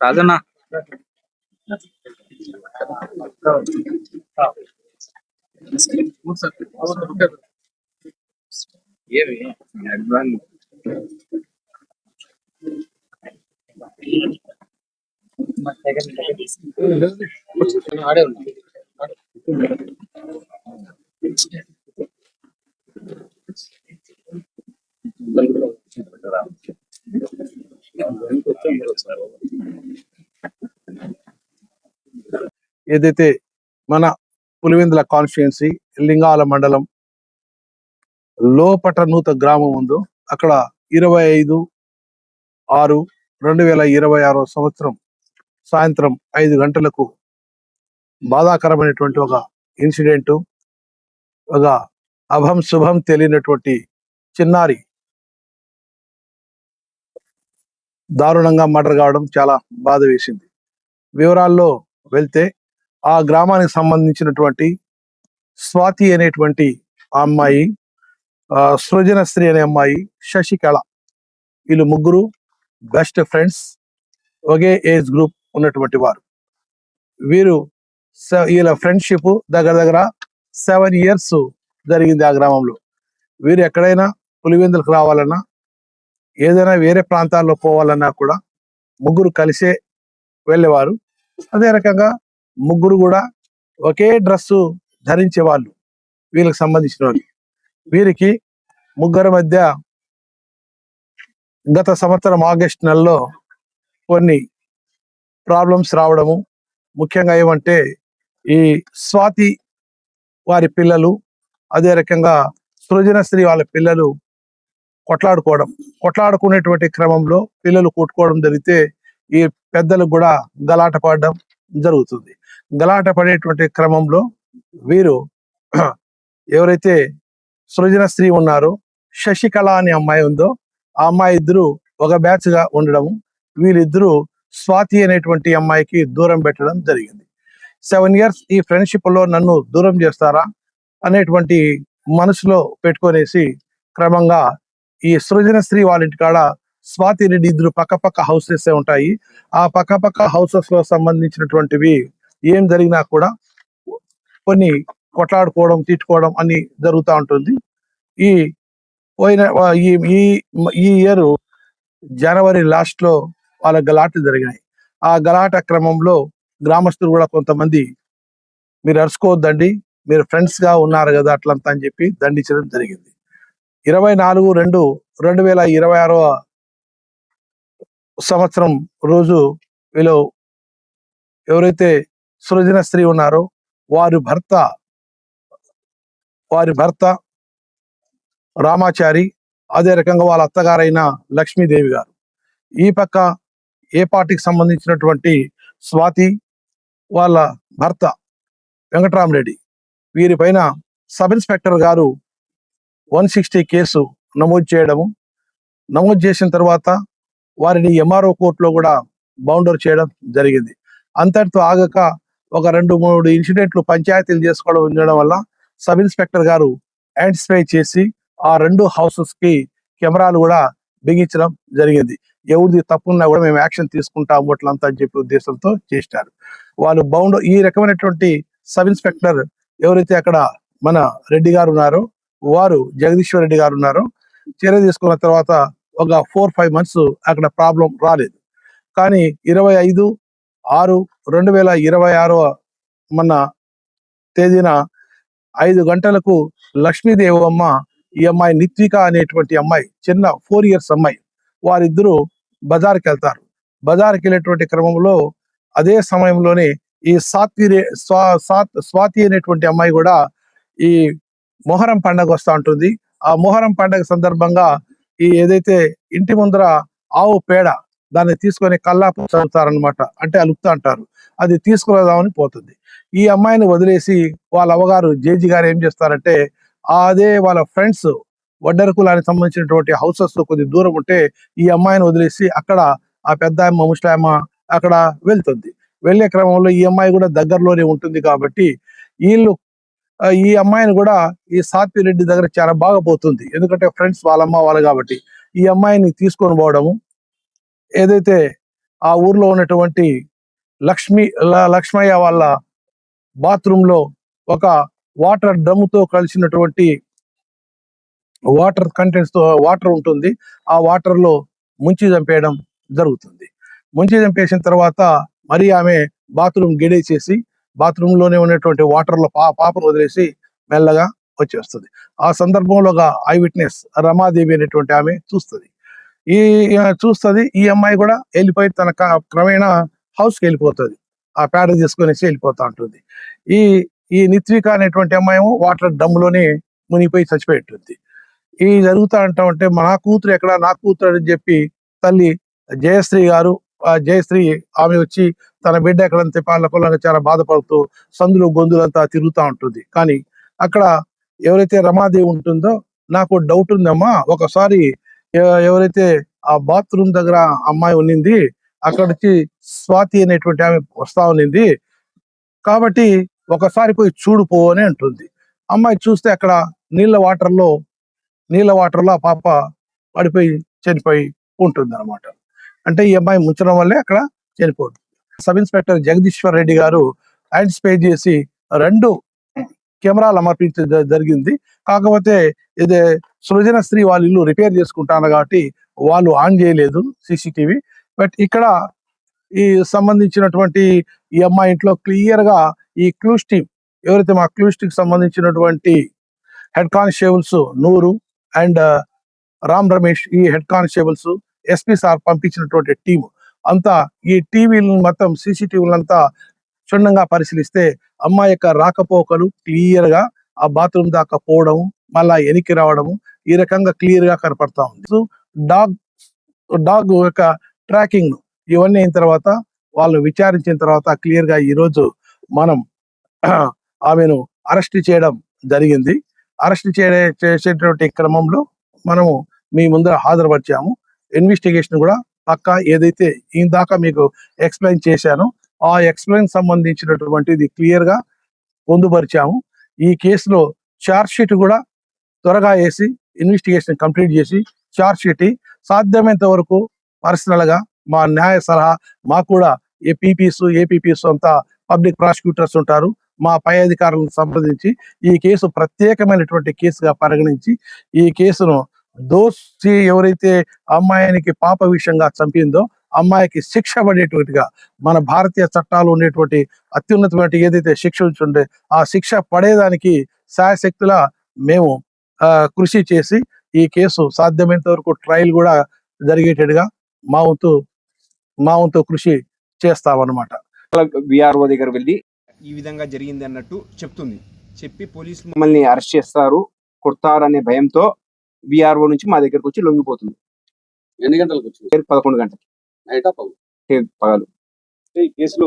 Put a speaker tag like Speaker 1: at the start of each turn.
Speaker 1: రాజన్న ఏమి ఆడే ఉంది
Speaker 2: ఏదైతే మన పులివెందుల కాన్స్టిట్యుయెన్సీ లింగాల మండలం లోపటనూత గ్రామం ఉందో అక్కడ 25/6/2026 సంవత్సరం సాయంత్రం 5 గంటలకు బాధాకరమైనటువంటి ఒక ఇన్సిడెంట్, ఒక అభం శుభం తెలియనటువంటి చిన్నారి దారుణంగా మర్డర్ కావడం చాలా బాధ వేసింది. వివరాల్లో వెళ్తే ఆ గ్రామానికి సంబంధించినటువంటి స్వాతి అనేటువంటి ఆ అమ్మాయి, సృజనశ్రీ అనే అమ్మాయి, శశికళ, వీళ్ళు ముగ్గురు బెస్ట్ ఫ్రెండ్స్, ఒకే ఏజ్ గ్రూప్ ఉన్నటువంటి వారు. వీళ్ళ ఫ్రెండ్షిప్ దగ్గర దగ్గర 7 years జరిగింది ఆ గ్రామంలో. వీరు ఎక్కడైనా పులివెందులకు రావాలన్నా, ఏదైనా వేరే ప్రాంతాల్లో పోవాలన్నా కూడా ముగ్గురు కలిసే వెళ్ళేవారు. అదే రకంగా ముగ్గురు కూడా ఒకే డ్రెస్సు ధరించే వాళ్ళు వీళ్ళకి సంబంధించిన వాళ్ళు. వీరికి ముగ్గురు మధ్య గత సంవత్సరం ఆగస్టు నెలలో కొన్ని ప్రాబ్లమ్స్ రావడము, ముఖ్యంగా ఏమంటే ఈ స్వాతి వారి పిల్లలు, అదే రకంగా సృజనశ్రీ వాళ్ళ పిల్లలు కొట్లాడుకునేటువంటి క్రమంలో పిల్లలు కొట్టుకోవడం జరిగితే ఈ పెద్దలకు కూడా గలాట పడడం జరుగుతుంది. గలాట పడేటువంటి క్రమంలో వీరు ఎవరైతే సృజనశ్రీ ఉన్నారో, శశికళ అనే అమ్మాయి ఉందో, ఆ అమ్మాయి ఇద్దరు ఒక బ్యాచ్ గా ఉండడము, వీళ్ళిద్దరూ స్వాతి అనేటువంటి అమ్మాయికి దూరం పెట్టడం జరిగింది. 7 years ఈ ఫ్రెండ్షిప్ లో నన్ను దూరం చేస్తారా అనేటువంటి మనసులో పెట్టుకొనేసి క్రమంగా ఈ సృజనశ్రీ వాళ్ళ ఇంటికాడ స్వాతి రెడ్డి ఇద్దరు పక్క హౌసెస్ ఉంటాయి. ఆ పక్క హౌసెస్ లో సంబంధించినటువంటివి ఏం జరిగినా కూడా కొన్ని కొట్లాడుకోవడం, తిట్టుకోవడం అన్ని జరుగుతూ ఉంటుంది. ఈ పోయిన ఈ ఇయర్ జనవరి లాస్ట్ లో వాళ్ళ గలాట్లు జరిగినాయి. ఆ గలాట క్రమంలో గ్రామస్తులు కూడా కొంతమంది, మీరు అరుచుకోవద్దండి, మీరు ఫ్రెండ్స్ గా ఉన్నారు కదా అట్లంతా అని చెప్పి దండించడం జరిగింది. 24/2/2026 సంవత్సరం రోజు వీళ్ళు ఎవరైతే సృజనశ్రీ ఉన్నారో వారి భర్త రామాచారి, అదే రకంగా వాళ్ళ అత్తగారైన లక్ష్మీదేవి గారు, ఈ పక్క ఏ పార్టీకి సంబంధించినటువంటి స్వాతి వాళ్ళ భర్త వెంకటరామరెడ్డి, వీరిపైన సబ్ ఇన్స్పెక్టర్ గారు 160 కేసు నమోదు చేసిన తర్వాత వారిని ఎంఆర్ఓ కోర్టులో కూడా బౌండర్ చేయడం జరిగింది. అంతటితో ఆగక ఒక 2-3 ఇన్సిడెంట్లు పంచాయతీలు చేసుకోవడం ఉండడం వల్ల సబ్ ఇన్స్పెక్టర్ గారు యాంటిసిపై చేసి ఆ 2 హౌసెస్ కి కెమెరాలు కూడా బిగించడం జరిగింది. ఎవరిది తప్పున్నా కూడా మేము యాక్షన్ తీసుకుంటాము అట్లంతా అని చెప్పి ఉద్దేశంతో చేసినారు. వాళ్ళు ఈ రకమైనటువంటి సబ్ ఇన్స్పెక్టర్ ఎవరైతే అక్కడ మన రెడ్డి గారు ఉన్నారో, వారు జగదీశ్వర్ రెడ్డి గారు ఉన్నారో, చర్య తీసుకున్న తర్వాత ఒక 4-5 months అక్కడ ప్రాబ్లం రాలేదు. కానీ 25/6/2026 మన తేదీన 5 గంటలకు లక్ష్మీదేవమ్మ, ఈ అమ్మాయి నిత్విక అనేటువంటి అమ్మాయి, చిన్న 4 years అమ్మాయి, వారిద్దరూ బజార్కి వెళ్తారు. బజార్కి వెళ్ళేటువంటి క్రమంలో అదే సమయంలోనే ఈ స్వాతి అనేటువంటి అమ్మాయి కూడా ఈ మొహరం పండగ వస్తూ ఉంటుంది. ఆ మొహరం పండగ సందర్భంగా ఈ ఏదైతే ఇంటి ముందర ఆవు పేడ దాన్ని తీసుకొని కల్లాపు చదువుతారనమాట, అంటే అలుపుతా అంటారు, అది తీసుకురాదామని పోతుంది. ఈ అమ్మాయిని వదిలేసి వాళ్ళ అవ్వగారు జేజీ గారు ఏం చేస్తారంటే, అదే వాళ్ళ ఫ్రెండ్స్ వడ్డర కులానికి సంబంధించినటువంటి హౌసెస్ కొద్ది దూరం ఉంటే ఈ అమ్మాయిని వదిలేసి అక్కడ ఆ పెద్ద అమ్మ, ముసలాయమ్మ అక్కడ వెళ్తుంది. వెళ్ళే క్రమంలో ఈ అమ్మాయి కూడా దగ్గరలోనే ఉంటుంది కాబట్టి వీళ్ళు ఈ అమ్మాయిని కూడా ఈ సాత్వి రెడ్డి దగ్గర చాలా బాగా పోతుంది, ఎందుకంటే ఫ్రెండ్స్ వాళ్ళమ్మ వాళ్ళు కాబట్టి. ఈ అమ్మాయిని తీసుకొని పోవడము, ఏదైతే ఆ ఊర్లో ఉన్నటువంటి లక్ష్మయ్య వాళ్ళ బాత్రూమ్ లో ఒక వాటర్ డ్రమ్ముతో కలిసినటువంటి వాటర్ కంటెంట్స్ తో వాటర్ ఉంటుంది. ఆ వాటర్ లో ముంచి చంపేయడం జరుగుతుంది. ముంచి చంపేసిన తర్వాత మరి ఆమె బాత్రూమ్ గెడేసేసి బాత్రూమ్ లోనే ఉన్నటువంటి వాటర్ లో పాపను వదిలేసి మెల్లగా వచ్చేస్తుంది. ఆ సందర్భంలో ఒక ఐ విట్నెస్ రమాదేవి అనేటువంటి ఆమె చూస్తుంది. ఈ అమ్మాయి కూడా వెళ్ళిపోయి తన క్రమేణా హౌస్కి వెళ్ళిపోతుంది. ఆ పేడ తీసుకునేసి వెళ్ళిపోతా ఉంటుంది. ఈ ఈ నిత్విక అనేటువంటి అమ్మాయి వాటర్ డమ్లోనే మునిగిపోయి చచ్చిపోయి ఉంటుంది. ఈ జరుగుతా ఉంటే నా కూతురు ఎక్కడ, నా కూతురు అని చెప్పి తల్లి జయశ్రీ గారు, జయశ్రీ ఆమె వచ్చి తన బిడ్డ ఎక్కడంత చెప్పాలకుండా చాలా బాధపడుతూ సందులు గొంతులంతా తిరుగుతూ ఉంటుంది. కానీ అక్కడ ఎవరైతే రమాదేవి ఉంటుందో నాకు డౌట్ ఉందమ్మా, ఒకసారి ఎవరైతే ఆ బాత్రూమ్ దగ్గర అమ్మాయి ఉన్నింది అక్కడ నుంచి స్వాతి అనేటువంటి ఆమె వస్తా ఉన్నింది, కాబట్టి ఒకసారి పోయి చూడుపో అని అంటుంది. అమ్మాయి చూస్తే అక్కడ నీళ్ళ వాటర్ లో ఆ పాప పడిపోయి చనిపోయి ఉంటుంది అనమాట. అంటే ఈ అమ్మాయి ముంచడం వల్లే అక్కడ చనిపోతుంది. సబ్ ఇన్స్పెక్టర్ జగదీశ్వర్ రెడ్డి గారు ఐడెంటిఫై చేసి 2 కెమెరాలు అమర్పించడం జరిగింది. కాకపోతే ఇది సృజనశ్రీ వాళ్ళ ఇల్లు రిపేర్ చేసుకుంటాను కాబట్టి వాళ్ళు ఆన్ చేయలేదు సీసీటీవీ. బట్ ఇక్కడ ఈ సంబంధించినటువంటి ఈ అమ్మాయి ఇంట్లో క్లియర్ గా ఈ క్లూస్ టీమ్ ఎవరైతే మా క్లూస్ టీమ్ సంబంధించినటువంటి హెడ్ కానిస్టేబుల్స్ నూరు అండ్ రామ్ రమేష్, ఈ హెడ్ కానిస్టేబుల్స్ ఎస్పీ సార్ పంపించినటువంటి టీం అంతా ఈ టీవీలు మొత్తం సీసీటీవీలంతా క్షుణ్ణంగా పరిశీలిస్తే అమ్మాయి యొక్క రాకపోకలు క్లియర్ గా ఆ బాత్రూమ్ దాకా పోవడం, మళ్ళా వెనక్కి రావడము ఈ రకంగా క్లియర్ గా కనపడతా ఉంది. సో డాగ్ యొక్క ట్రాకింగ్ ఇవన్నీ అయిన తర్వాత వాళ్ళు విచారించిన తర్వాత క్లియర్ గా ఈ రోజు మనం ఆమెను అరెస్ట్ చేయడం జరిగింది. అరెస్ట్ చేసేటువంటి క్రమంలో మనము మీ ముందర హాజరుపరిచాము. ఇన్వెస్టిగేషన్ కూడా పక్కా ఏదైతే ఇందాక మీకు ఎక్స్ప్లెయిన్ చేశానో ఆ ఎక్స్ప్లెయిన్ సంబంధించినటువంటిది క్లియర్ గా పొందుపరిచాము. ఈ కేసులో ఛార్జ్ షీట్ కూడా త్వరగా వేసి ఇన్వెస్టిగేషన్ కంప్లీట్ చేసి ఛార్జ్ షీట్ సాధ్యమైనంత వరకు పర్సనల్ గా మా న్యాయ సలహా, మాకు కూడా ఏపీపీస్ అంతా పబ్లిక్ ప్రాసిక్యూటర్స్ ఉంటారు, మా పై అధికారులను సంప్రదించి ఈ కేసు ప్రత్యేకమైనటువంటి కేసుగా పరిగణించి ఈ కేసును దోషి ఎవరైతే అమ్మాయినికి పాప విషయంగా చంపిందో అమ్మాయికి శిక్ష పడేటువంటిగా మన భారతీయ చట్టాలు ఉండేటువంటి అత్యున్నతమైన ఏదైతే శిక్ష ఉంటుండే ఆ శిక్ష పడేదానికి శాయశక్తుల మేము కృషి చేసి ఈ కేసు సాధ్యమైనంత వరకు ట్రయల్ కూడా జరిగేటట్టుగా మా వంతు కృషి చేస్తామన్నమాట.
Speaker 3: విఆర్ఓ దగ్గర వెళ్ళి ఈ విధంగా జరిగింది అన్నట్టు చెప్పి పోలీసులు మమ్మల్ని అరెస్ట్ చేస్తారు, కొడతారనే భయంతో విఆర్ఓ నుంచి మా దగ్గరకు వచ్చి లొంగిపోతుంది.
Speaker 1: ఎన్ని గంటలకు వచ్చింది?
Speaker 3: 11 గంటలకి
Speaker 1: నైటా
Speaker 3: పగలు.
Speaker 1: ఈ కేసులో